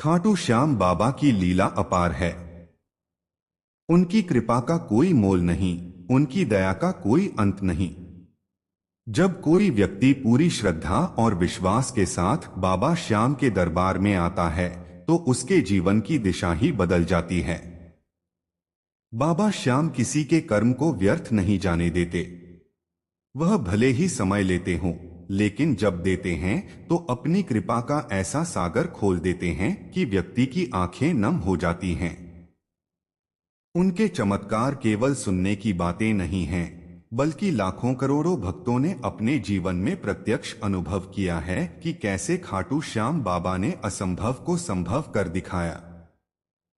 खाटू श्याम बाबा की लीला अपार है। उनकी कृपा का कोई मोल नहीं, उनकी दया का कोई अंत नहीं। जब कोई व्यक्ति पूरी श्रद्धा और विश्वास के साथ बाबा श्याम के दरबार में आता है तो उसके जीवन की दिशा ही बदल जाती है। बाबा श्याम किसी के कर्म को व्यर्थ नहीं जाने देते। वह भले ही समय लेते हों, लेकिन जब देते हैं तो अपनी कृपा का ऐसा सागर खोल देते हैं कि व्यक्ति की आंखें नम हो जाती हैं। उनके चमत्कार केवल सुनने की बातें नहीं हैं, बल्कि लाखों करोड़ों भक्तों ने अपने जीवन में प्रत्यक्ष अनुभव किया है कि कैसे खाटू श्याम बाबा ने असंभव को संभव कर दिखाया।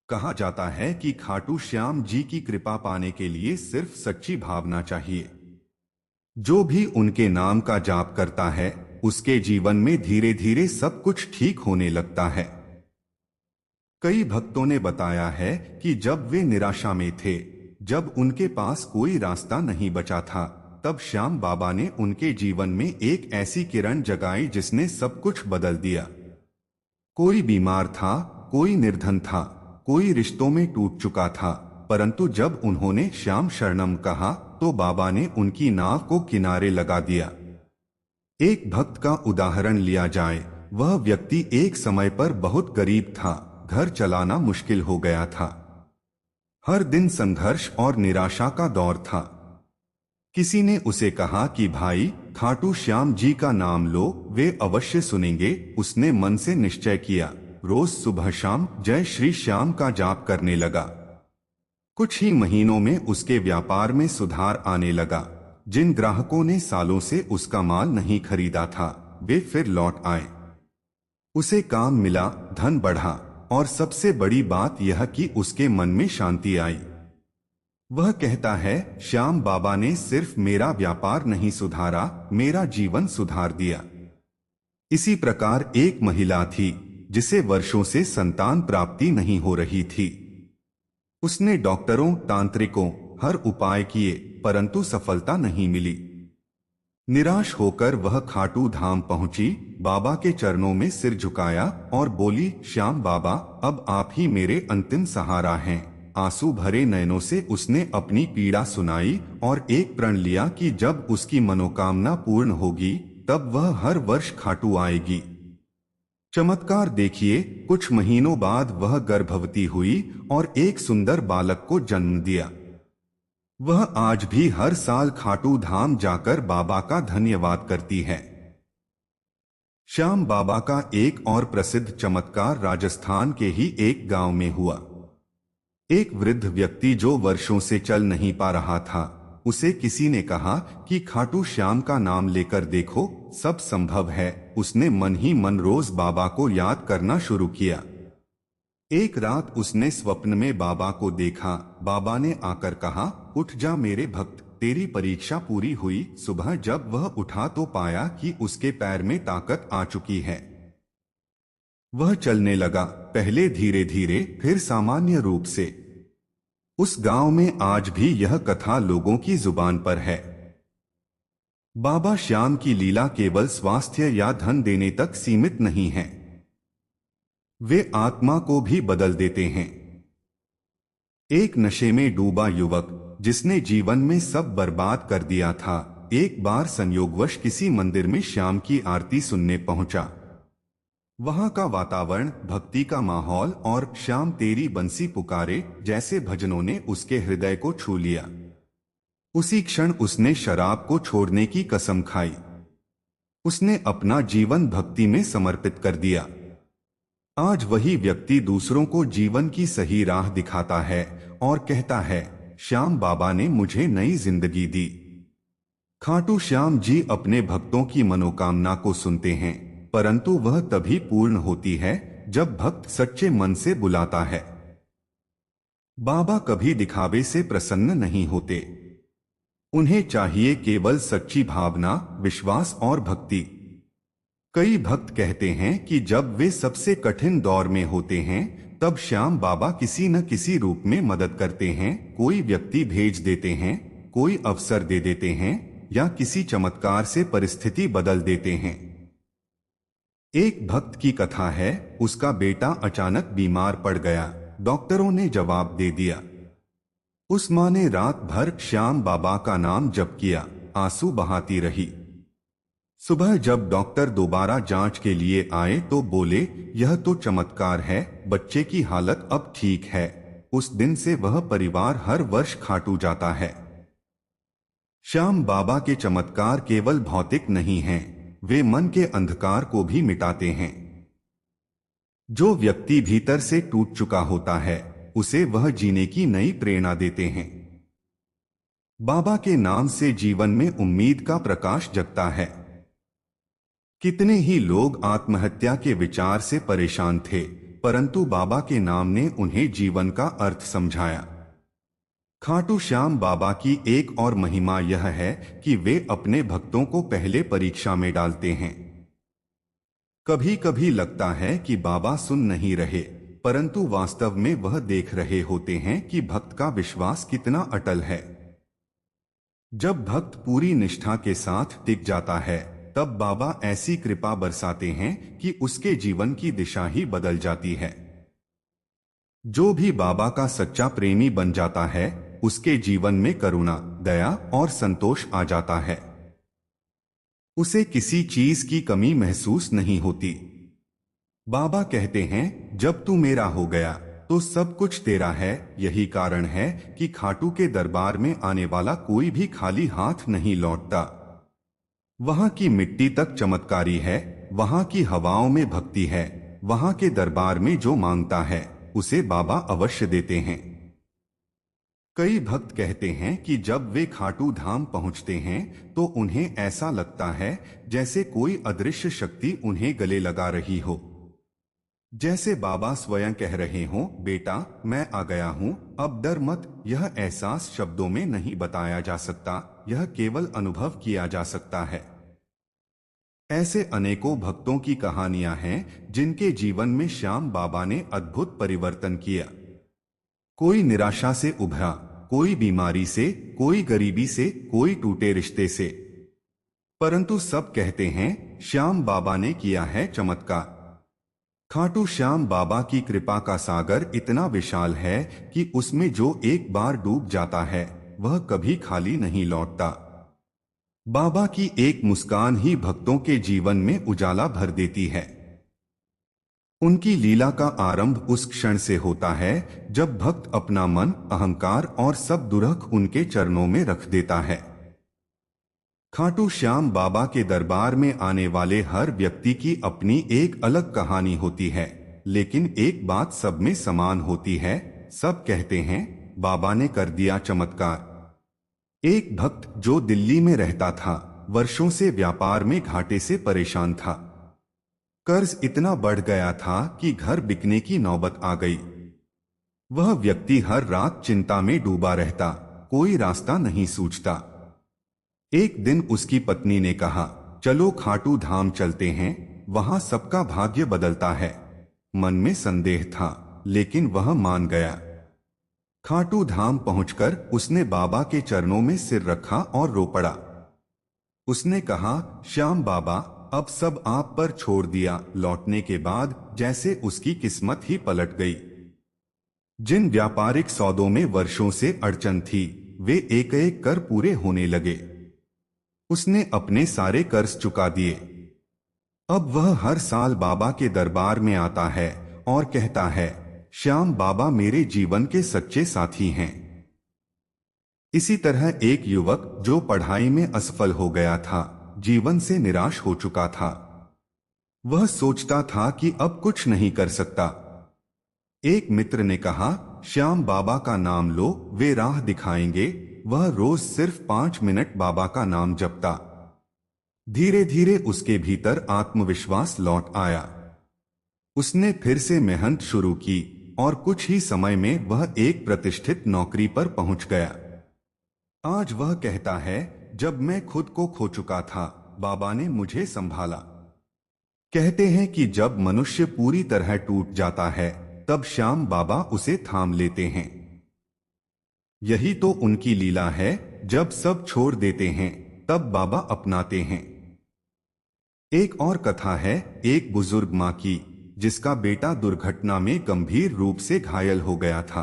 कहा जाता है कि खाटू श्याम जी की कृपा पाने के लिए सिर्फ सच्ची भावना चाहिए। जो भी उनके नाम का जाप करता है उसके जीवन में धीरे धीरे सब कुछ ठीक होने लगता है। कई भक्तों ने बताया है कि जब वे निराशा में थे, जब उनके पास कोई रास्ता नहीं बचा था, तब श्याम बाबा ने उनके जीवन में एक ऐसी किरण जगाई जिसने सब कुछ बदल दिया। कोई बीमार था, कोई निर्धन था, कोई रिश्तों में टूट चुका था, परंतु जब उन्होंने श्याम शरणम कहा तो बाबा ने उनकी नाव को किनारे लगा दिया। एक भक्त का उदाहरण लिया जाए, वह व्यक्ति एक समय पर बहुत गरीब था, घर चलाना मुश्किल हो गया था। हर दिन संघर्ष और निराशा का दौर था। किसी ने उसे कहा कि भाई, खाटू श्याम जी का नाम लो, वे अवश्य सुनेंगे। उसने मन से निश्चय किया, रोज सुबह शाम जय श्री श्याम का जाप करने लगा। कुछ ही महीनों में उसके व्यापार में सुधार आने लगा। जिन ग्राहकों ने सालों से उसका माल नहीं खरीदा था, वे फिर लौट आए। उसे काम मिला, धन बढ़ा और सबसे बड़ी बात यह कि उसके मन में शांति आई। वह कहता है, श्याम बाबा ने सिर्फ मेरा व्यापार नहीं सुधारा, मेरा जीवन सुधार दिया। इसी प्रकार एक महिला थी जिसे वर्षों से संतान प्राप्ति नहीं हो रही थी। उसने डॉक्टरों, तांत्रिकों हर उपाय किए, परंतु सफलता नहीं मिली। निराश होकर वह खाटू धाम पहुंची, बाबा के चरणों में सिर झुकाया और बोली, श्याम बाबा, अब आप ही मेरे अंतिम सहारा हैं। आंसू भरे नयनों से उसने अपनी पीड़ा सुनाई और एक प्रण लिया कि जब उसकी मनोकामना पूर्ण होगी तब वह हर वर्ष खाटू आएगी। चमत्कार देखिए, कुछ महीनों बाद वह गर्भवती हुई और एक सुंदर बालक को जन्म दिया। वह आज भी हर साल खाटू धाम जाकर बाबा का धन्यवाद करती है। श्याम बाबा का एक और प्रसिद्ध चमत्कार राजस्थान के ही एक गांव में हुआ। एक वृद्ध व्यक्ति जो वर्षों से चल नहीं पा रहा था, उसे किसी ने कहा कि खाटू श्याम का नाम लेकर देखो, सब संभव है। उसने मन ही मन रोज बाबा को याद करना शुरू किया। एक रात उसने स्वप्न में बाबा को देखा। बाबा ने आकर कहा, उठ जा मेरे भक्त, तेरी परीक्षा पूरी हुई। सुबह जब वह उठा तो पाया कि उसके पैर में ताकत आ चुकी है। वह चलने लगा, पहले धीरे धीरे, फिर सामान्य रूप से। उस गांव में आज भी यह कथा लोगों की जुबान पर है। बाबा श्याम की लीला केवल स्वास्थ्य या धन देने तक सीमित नहीं है, वे आत्मा को भी बदल देते हैं। एक नशे में डूबा युवक जिसने जीवन में सब बर्बाद कर दिया था, एक बार संयोगवश किसी मंदिर में श्याम की आरती सुनने पहुंचा। वहां का वातावरण, भक्ति का माहौल और श्याम तेरी बंसी पुकारे जैसे भजनों ने उसके हृदय को छू लिया। उसी क्षण उसने शराब को छोड़ने की कसम खाई। उसने अपना जीवन भक्ति में समर्पित कर दिया। आज वही व्यक्ति दूसरों को जीवन की सही राह दिखाता है और कहता है, श्याम बाबा ने मुझे नई जिंदगी दी। खाटू श्याम जी अपने भक्तों की मनोकामना को सुनते हैं, परंतु वह तभी पूर्ण होती है जब भक्त सच्चे मन से बुलाता है। बाबा कभी दिखावे से प्रसन्न नहीं होते। उन्हें चाहिए केवल सच्ची भावना, विश्वास और भक्ति। कई भक्त कहते हैं कि जब वे सबसे कठिन दौर में होते हैं तब श्याम बाबा किसी न किसी रूप में मदद करते हैं। कोई व्यक्ति भेज देते हैं, कोई अवसर दे देते हैं या किसी चमत्कार से परिस्थिति बदल देते हैं। एक भक्त की कथा है। उसका बेटा अचानक बीमार पड़ गया। डॉक्टरों ने जवाब दे दिया। उस माँ ने रात भर श्याम बाबा का नाम जप किया, आंसू बहाती रही। सुबह जब डॉक्टर दोबारा जांच के लिए आए तो बोले, यह तो चमत्कार है, बच्चे की हालत अब ठीक है। उस दिन से वह परिवार हर वर्ष खाटू जाता है। श्याम बाबा के चमत्कार केवल भौतिक नहीं हैं, वे मन के अंधकार को भी मिटाते हैं। जो व्यक्ति भीतर से टूट चुका होता है, उसे वह जीने की नई प्रेरणा देते हैं। बाबा के नाम से जीवन में उम्मीद का प्रकाश जगता है। कितने ही लोग आत्महत्या के विचार से परेशान थे, परंतु बाबा के नाम ने उन्हें जीवन का अर्थ समझाया। खाटू श्याम बाबा की एक और महिमा यह है कि वे अपने भक्तों को पहले परीक्षा में डालते हैं। कभी कभी लगता है कि बाबा सुन नहीं रहे, परंतु वास्तव में वह देख रहे होते हैं कि भक्त का विश्वास कितना अटल है। जब भक्त पूरी निष्ठा के साथ टिक जाता है, तब बाबा ऐसी कृपा बरसाते हैं कि उसके जीवन की दिशा ही बदल जाती है। जो भी बाबा का सच्चा प्रेमी बन जाता है, उसके जीवन में करुणा, दया और संतोष आ जाता है। उसे किसी चीज की कमी महसूस नहीं होती। बाबा कहते हैं, जब तू मेरा हो गया तो सब कुछ तेरा है। यही कारण है कि खाटू के दरबार में आने वाला कोई भी खाली हाथ नहीं लौटता। वहां की मिट्टी तक चमत्कारी है, वहां की हवाओं में भक्ति है, वहां के दरबार में जो मांगता है उसे बाबा अवश्य देते हैं। कई भक्त कहते हैं कि जब वे खाटू धाम पहुंचते हैं तो उन्हें ऐसा लगता है जैसे कोई अदृश्य शक्ति उन्हें गले लगा रही हो। जैसे बाबा स्वयं कह रहे हों, बेटा मैं आ गया हूं, अब डर मत। यह एहसास शब्दों में नहीं बताया जा सकता, यह केवल अनुभव किया जा सकता है। ऐसे अनेकों भक्तों की कहानियां हैं जिनके जीवन में श्याम बाबा ने अद्भुत परिवर्तन किया। कोई निराशा से उभरा, कोई बीमारी से, कोई गरीबी से, कोई टूटे रिश्ते से, परंतु सब कहते हैं श्याम बाबा ने किया है चमत्कार। खाटू श्याम बाबा की कृपा का सागर इतना विशाल है कि उसमें जो एक बार डूब जाता है वह कभी खाली नहीं लौटता। बाबा की एक मुस्कान ही भक्तों के जीवन में उजाला भर देती है। उनकी लीला का आरंभ उस क्षण से होता है जब भक्त अपना मन, अहंकार और सब दुर्ख उनके चरणों में रख देता है। खाटू श्याम बाबा के दरबार में आने वाले हर व्यक्ति की अपनी एक अलग कहानी होती है, लेकिन एक बात सब में समान होती है, सब कहते हैं बाबा ने कर दिया चमत्कार। एक भक्त जो दिल्ली में रहता था, वर्षों से व्यापार में घाटे से परेशान था। कर्ज इतना बढ़ गया था कि घर बिकने की नौबत आ गई। वह व्यक्ति हर रात चिंता में डूबा रहता, कोई रास्ता नहीं सूझता। एक दिन उसकी पत्नी ने कहा, चलो खाटू धाम चलते हैं, वहां सबका भाग्य बदलता है। मन में संदेह था, लेकिन वह मान गया। खाटू धाम पहुंचकर उसने बाबा के चरणों में सिर रखा और रो पड़ा। उसने कहा, श्याम बाबा अब सब आप पर छोड़ दिया। लौटने के बाद जैसे उसकी किस्मत ही पलट गई। जिन व्यापारिक सौदों में वर्षों से अड़चन थी, वे एक एक कर पूरे होने लगे। उसने अपने सारे कर्ज चुका दिए। अब वह हर साल बाबा के दरबार में आता है और कहता है, श्याम बाबा मेरे जीवन के सच्चे साथी हैं। इसी तरह एक युवक जो पढ़ाई में असफल हो गया था, जीवन से निराश हो चुका था, वह सोचता था कि अब कुछ नहीं कर सकता। एक मित्र ने कहा, श्याम बाबा का नाम लो, वे राह दिखाएंगे। वह रोज सिर्फ 5 मिनट बाबा का नाम जपता। धीरे धीरे उसके भीतर आत्मविश्वास लौट आया। उसने फिर से मेहनत शुरू की और कुछ ही समय में वह एक प्रतिष्ठित नौकरी पर पहुंच गया। आज वह कहता है, जब मैं खुद को खो चुका था, बाबा ने मुझे संभाला। कहते हैं कि जब मनुष्य पूरी तरह टूट जाता है, तब श्याम बाबा उसे थाम लेते हैं। यही तो उनकी लीला है, जब सब छोड़ देते हैं तब बाबा अपनाते हैं। एक और कथा है एक बुजुर्ग माँ की, जिसका बेटा दुर्घटना में गंभीर रूप से घायल हो गया था।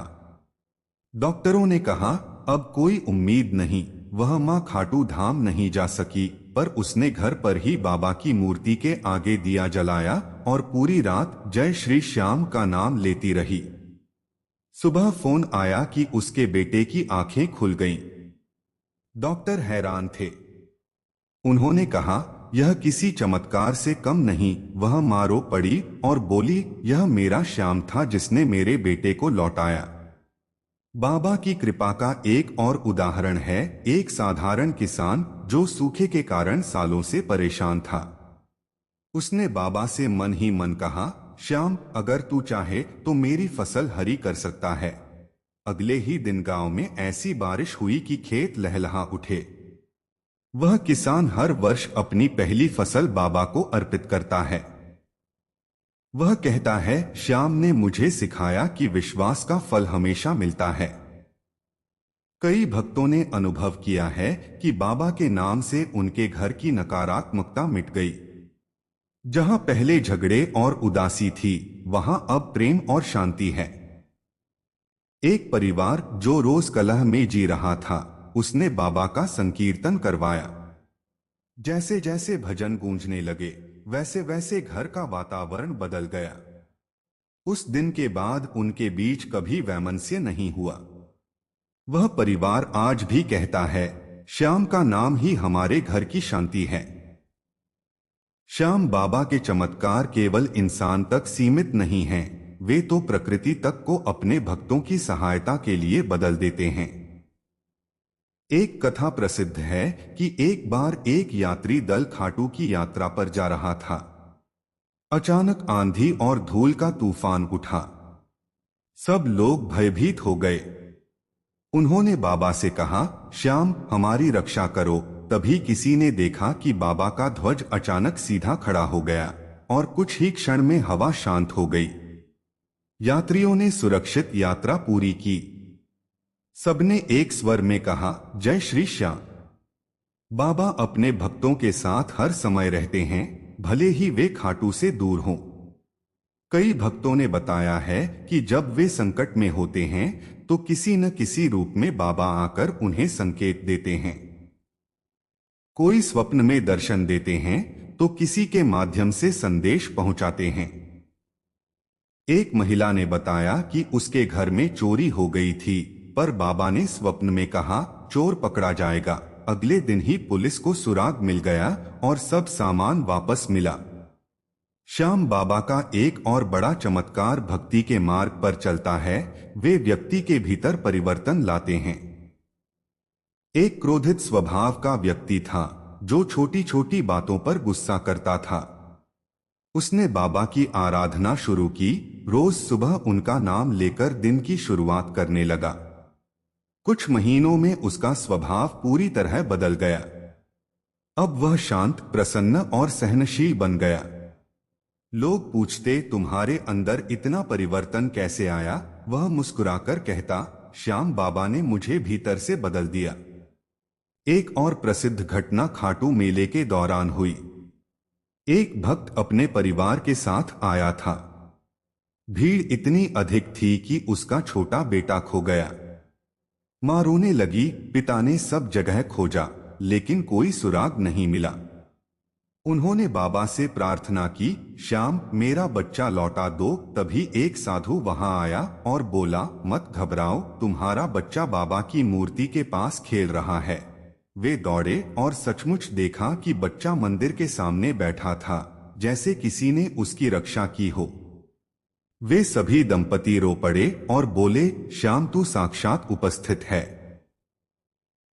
डॉक्टरों ने कहा अब कोई उम्मीद नहीं। वह माँ खाटू धाम नहीं जा सकी, पर उसने घर पर ही बाबा की मूर्ति के आगे दिया जलाया और पूरी रात जय श्री श्याम का नाम लेती रही। सुबह फोन आया कि उसके बेटे की आंखें खुल गईं। डॉक्टर हैरान थे। उन्होंने कहा यह किसी चमत्कार से कम नहीं। वह मां रो पड़ी और बोली यह मेरा श्याम था जिसने मेरे बेटे को लौटाया। बाबा की कृपा का एक और उदाहरण है एक साधारण किसान जो सूखे के कारण सालों से परेशान था। उसने बाबा से मन ही मन कहा श्याम, अगर तू चाहे तो मेरी फसल हरी कर सकता है। अगले ही दिन गांव में ऐसी बारिश हुई कि खेत लहलहा उठे। वह किसान हर वर्ष अपनी पहली फसल बाबा को अर्पित करता है। वह कहता है श्याम ने मुझे सिखाया कि विश्वास का फल हमेशा मिलता है। कई भक्तों ने अनुभव किया है कि बाबा के नाम से उनके घर की नकारात्मकता मिट गई। जहां पहले झगड़े और उदासी थी, वहां अब प्रेम और शांति है। एक परिवार जो रोज कलह में जी रहा था, उसने बाबा का संकीर्तन करवाया। जैसे जैसे भजन गूंजने लगे, वैसे वैसे घर का वातावरण बदल गया। उस दिन के बाद उनके बीच कभी वैमनस्य नहीं हुआ। वह परिवार आज भी कहता है श्याम का नाम ही हमारे घर की शांति है। श्याम बाबा के चमत्कार केवल इंसान तक सीमित नहीं हैं, वे तो प्रकृति तक को अपने भक्तों की सहायता के लिए बदल देते हैं। एक कथा प्रसिद्ध है कि एक बार एक यात्री दल खाटू की यात्रा पर जा रहा था। अचानक आंधी और धूल का तूफान उठा। सब लोग भयभीत हो गए। उन्होंने बाबा से कहा श्याम, हमारी रक्षा करो। तभी किसी ने देखा कि बाबा का ध्वज अचानक सीधा खड़ा हो गया और कुछ ही क्षण में हवा शांत हो गई। यात्रियों ने सुरक्षित यात्रा पूरी की। सबने एक स्वर में कहा जय श्री श्याम। बाबा अपने भक्तों के साथ हर समय रहते हैं, भले ही वे खाटू से दूर हों। कई भक्तों ने बताया है कि जब वे संकट में होते हैं तो किसी न किसी रूप में बाबा आकर उन्हें संकेत देते हैं। कोई स्वप्न में दर्शन देते हैं तो किसी के माध्यम से संदेश पहुंचाते हैं। एक महिला ने बताया कि उसके घर में चोरी हो गई थी, पर बाबा ने स्वप्न में कहा चोर पकड़ा जाएगा। अगले दिन ही पुलिस को सुराग मिल गया और सब सामान वापस मिला। श्याम बाबा का एक और बड़ा चमत्कार भक्ति के मार्ग पर चलता है। वे व्यक्ति के भीतर परिवर्तन लाते हैं। एक क्रोधित स्वभाव का व्यक्ति था जो छोटी छोटी बातों पर गुस्सा करता था। उसने बाबा की आराधना शुरू की। रोज सुबह उनका नाम लेकर दिन की शुरुआत करने लगा। कुछ महीनों में उसका स्वभाव पूरी तरह बदल गया। अब वह शांत, प्रसन्न और सहनशील बन गया। लोग पूछते तुम्हारे अंदर इतना परिवर्तन कैसे आया? वह मुस्कुराकर कहता श्याम बाबा ने मुझे भीतर से बदल दिया। एक और प्रसिद्ध घटना खाटू मेले के दौरान हुई। एक भक्त अपने परिवार के साथ आया था। भीड़ इतनी अधिक थी कि उसका छोटा बेटा खो गया। मां रोने लगी। पिता ने सब जगह खोजा, लेकिन कोई सुराग नहीं मिला। उन्होंने बाबा से प्रार्थना की श्याम, मेरा बच्चा लौटा दो। तभी एक साधु वहां आया और बोला मत घबराओ, तुम्हारा बच्चा बाबा की मूर्ति के पास खेल रहा है। वे दौड़े और सचमुच देखा कि बच्चा मंदिर के सामने बैठा था, जैसे किसी ने उसकी रक्षा की हो। वे सभी दंपति रो पड़े और बोले श्याम तू साक्षात उपस्थित है।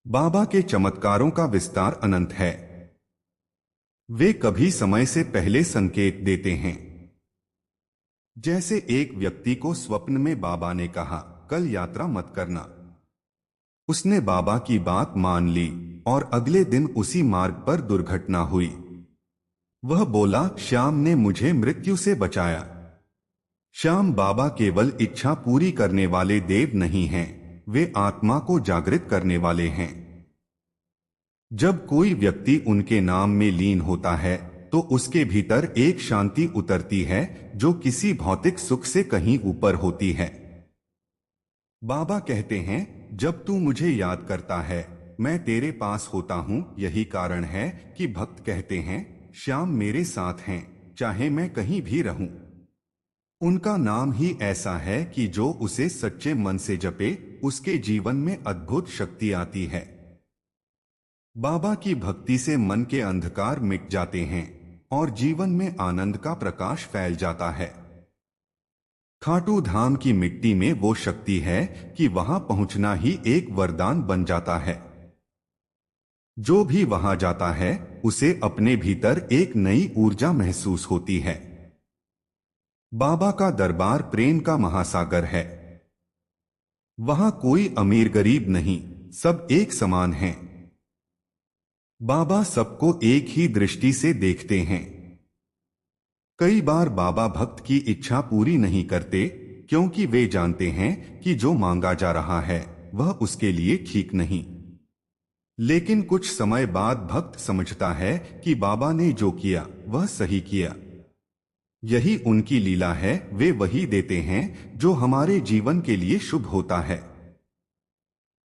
बाबा के चमत्कारों का विस्तार अनंत है। वे कभी समय से पहले संकेत देते हैं। जैसे एक व्यक्ति को स्वप्न में बाबा ने कहा कल यात्रा मत करना। उसने बाबा की बात मान ली और अगले दिन उसी मार्ग पर दुर्घटना हुई। वह बोला श्याम ने मुझे मृत्यु से बचाया। श्याम बाबा केवल इच्छा पूरी करने वाले देव नहीं हैं, वे आत्मा को जागृत करने वाले हैं। जब कोई व्यक्ति उनके नाम में लीन होता है, तो उसके भीतर एक शांति उतरती है जो किसी भौतिक सुख से कहीं ऊपर होती है। बाबा कहते हैं, जब तू मुझे याद करता है मैं तेरे पास होता हूँ। यही कारण है कि भक्त कहते हैं, श्याम मेरे साथ हैं, चाहे मैं कहीं भी रहूं। उनका नाम ही ऐसा है कि जो उसे सच्चे मन से जपे उसके जीवन में अद्भुत शक्ति आती है। बाबा की भक्ति से मन के अंधकार मिट जाते हैं और जीवन में आनंद का प्रकाश फैल जाता है। खाटू धाम की मिट्टी में वो शक्ति है कि वहां पहुंचना ही एक वरदान बन जाता है। जो भी वहां जाता है उसे अपने भीतर एक नई ऊर्जा महसूस होती है। बाबा का दरबार प्रेम का महासागर है। वहां कोई अमीर गरीब नहीं, सब एक समान हैं। बाबा सबको एक ही दृष्टि से देखते हैं। कई बार बाबा भक्त की इच्छा पूरी नहीं करते क्योंकि वे जानते हैं कि जो मांगा जा रहा है वह उसके लिए ठीक नहीं। लेकिन कुछ समय बाद भक्त समझता है कि बाबा ने जो किया वह सही किया। यही उनकी लीला है, वे वही देते हैं जो हमारे जीवन के लिए शुभ होता है।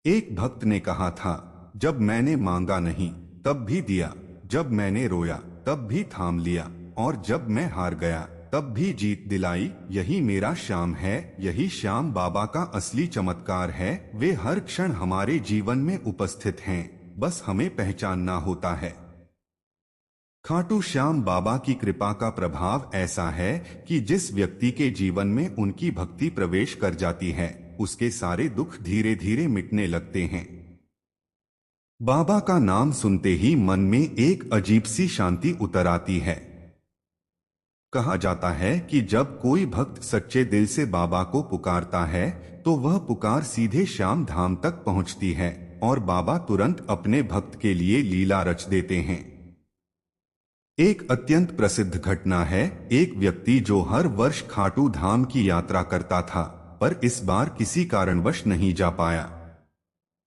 एक भक्त ने कहा था, जब मैंने मांगा नहीं तब भी दिया, जब मैंने रोया तब भी थाम लिया, और जब मैं हार गया तब भी जीत दिलाई। यही मेरा श्याम है, यही श्याम बाबा का असली चमत्कार है। वे हर क्षण हमारे जीवन में उपस्थित हैं, बस हमें पहचानना होता है। खाटू श्याम बाबा की कृपा का प्रभाव ऐसा है कि जिस व्यक्ति के जीवन में उनकी भक्ति प्रवेश कर जाती है उसके सारे दुख धीरे धीरे मिटने लगते हैं। बाबा का नाम सुनते ही मन में एक अजीब सी शांति उतर आती है। कहा जाता है कि जब कोई भक्त सच्चे दिल से बाबा को पुकारता है तो वह पुकार सीधे श्याम धाम तक पहुंचती है और बाबा तुरंत अपने भक्त के लिए लीला रच देते हैं। एक अत्यंत प्रसिद्ध घटना है, एक व्यक्ति जो हर वर्ष खाटू धाम की यात्रा करता था पर इस बार किसी कारणवश नहीं जा पाया।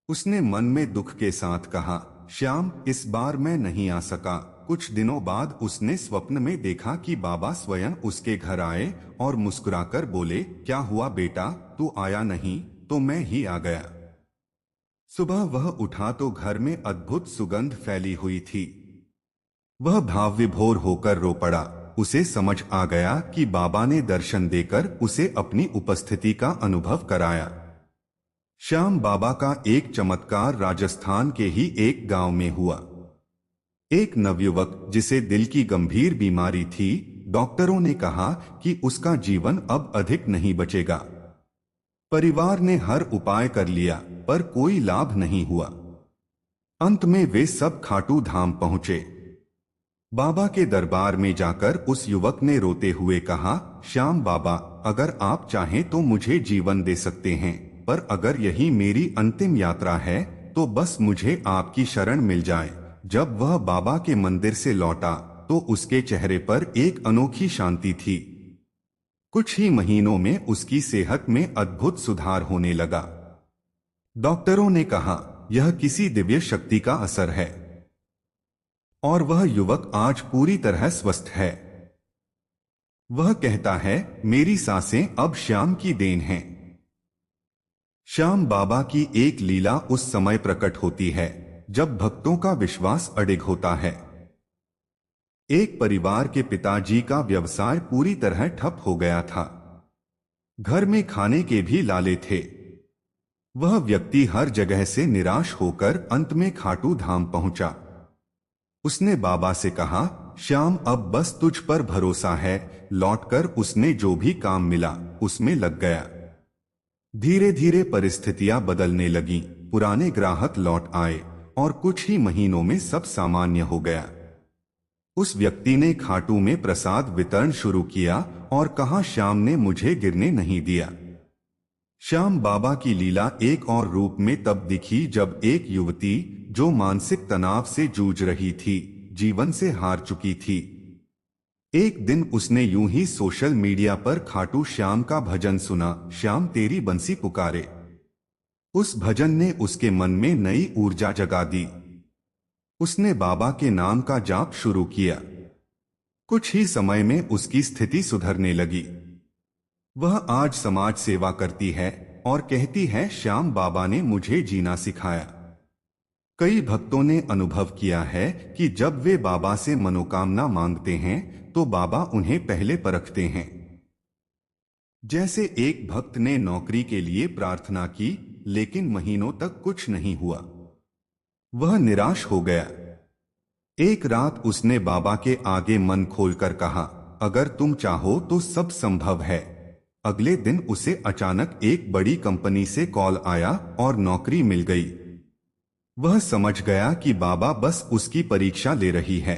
उसने मन में दुख के साथ कहा, श्याम इस बार मैं नहीं आ सका। कुछ दिनों बाद उसने स्वप्न में देखा कि बाबा स्वयं उसके घर आए और मुस्कुराकर बोले, क्या हुआ बेटा, तू आया नहीं? तो मैं ही आ गया। सुबह वह उठा तो घर में अद्भुत सुगंध फैली हुई थी। वह भाव विभोर होकर रो पड़ा। उसे समझ आ गया कि बाबा ने दर्शन देकर उसे अपनी उपस्थिति का अनुभव कराया। श्याम बाबा का एक चमत्कार राजस्थान के ही एक गांव में हुआ। एक नवयुवक जिसे दिल की गंभीर बीमारी थी, डॉक्टरों ने कहा कि उसका जीवन अब अधिक नहीं बचेगा। परिवार ने हर उपाय कर लिया पर कोई लाभ नहीं हुआ। अंत में वे सब खाटू धाम पहुंचे। बाबा के दरबार में जाकर उस युवक ने रोते हुए कहा, श्याम बाबा, अगर आप चाहें तो मुझे जीवन दे सकते हैं, पर अगर यही मेरी अंतिम यात्रा है तो बस मुझे आपकी शरण मिल जाए। जब वह बाबा के मंदिर से लौटा तो उसके चेहरे पर एक अनोखी शांति थी। कुछ ही महीनों में उसकी सेहत में अद्भुत सुधार होने लगा। डॉक्टरों ने कहा, यह किसी दिव्य शक्ति का असर है। और वह युवक आज पूरी तरह स्वस्थ है। वह कहता है, मेरी सांसें अब श्याम की देन हैं। श्याम बाबा की एक लीला उस समय प्रकट होती है जब भक्तों का विश्वास अडिग होता है। एक परिवार के पिताजी का व्यवसाय पूरी तरह ठप हो गया था। घर में खाने के भी लाले थे। वह व्यक्ति हर जगह से निराश होकर अंत में खाटू धाम पहुंचा। उसने बाबा से कहा, श्याम अब बस तुझ पर भरोसा है। लौटकर उसने जो भी काम मिला उसमें लग गया। धीरे धीरे परिस्थितियां बदलने लगीं, पुराने ग्राहक लौट आए और कुछ ही महीनों में सब सामान्य हो गया। उस व्यक्ति ने खाटू में प्रसाद वितरण शुरू किया और कहा, श्याम ने मुझे गिरने नहीं दिया। श्याम बाबा की लीला एक और रूप में तब दिखी जब एक युवती जो मानसिक तनाव से जूझ रही थी, जीवन से हार चुकी थी, एक दिन उसने यूं ही सोशल मीडिया पर खाटू श्याम का भजन सुना, श्याम तेरी बंसी पुकारे। उस भजन ने उसके मन में नई ऊर्जा जगा दी। उसने बाबा के नाम का जाप शुरू किया। कुछ ही समय में उसकी स्थिति सुधरने लगी। वह आज समाज सेवा करती है और कहती है, श्याम बाबा ने मुझे जीना सिखाया। कई भक्तों ने अनुभव किया है कि जब वे बाबा से मनोकामना मांगते हैं तो बाबा उन्हें पहले परखते हैं। जैसे एक भक्त ने नौकरी के लिए प्रार्थना की, लेकिन महीनों तक कुछ नहीं हुआ। वह निराश हो गया। एक रात उसने बाबा के आगे मन खोलकर कहा, अगर तुम चाहो तो सब संभव है। अगले दिन उसे अचानक एक बड़ी कंपनी से कॉल आया और नौकरी मिल गई। वह समझ गया कि बाबा बस उसकी परीक्षा ले रही है।